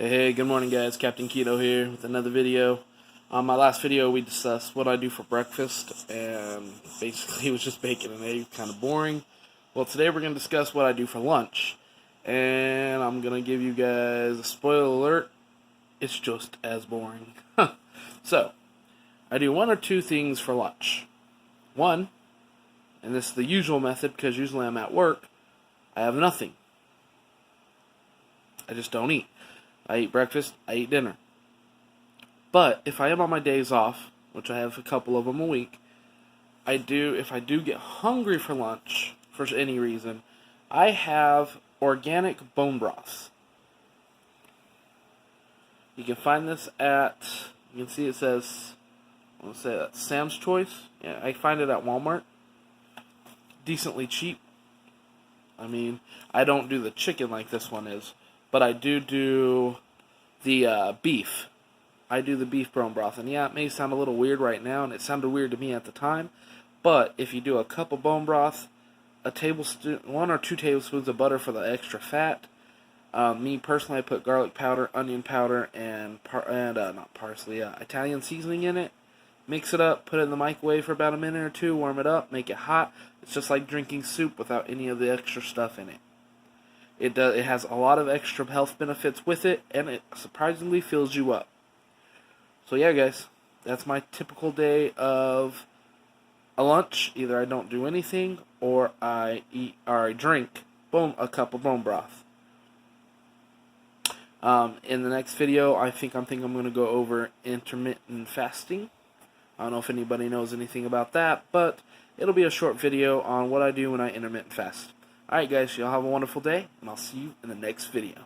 Hey, good morning guys, Captain Keto here with another video. On my last video we discussed what I do for breakfast, and basically it was just bacon and eggs, kind of boring. Well, today we're going to discuss what I do for lunch, and I'm going to give you guys a spoiler alert, it's just as boring. So, I do one or two things for lunch. One, and this is the usual method because usually I'm at work, I have nothing. I just don't eat. I eat breakfast, I eat dinner. But if I am on my days off, which I have a couple of them a week, if I do get hungry for lunch, for any reason, I have organic bone broths. You can find this at, you can see it says, I want to say that's Sam's Choice. Yeah, I find it at Walmart. Decently cheap. I mean, I don't do the chicken like this one is, but I do the beef. I do the beef bone broth, and yeah, it may sound a little weird right now, and it sounded weird to me at the time, but if you do a cup of bone broth, one or two tablespoons of butter for the extra fat. Me personally, I put garlic powder, onion powder, and not parsley, Italian seasoning in it. Mix it up, put it in the microwave for about a minute or two, warm it up, make it hot. It's just like drinking soup without any of the extra stuff in it. It has a lot of extra health benefits with it, and it surprisingly fills you up. So yeah, guys, that's my typical day of a lunch. Either I don't do anything, or I drink a cup of bone broth. In the next video, I'm thinking I'm going to go over intermittent fasting. I don't know if anybody knows anything about that, but it'll be a short video on what I do when I intermittent fast. Alright guys, y'all have a wonderful day, and I'll see you in the next video.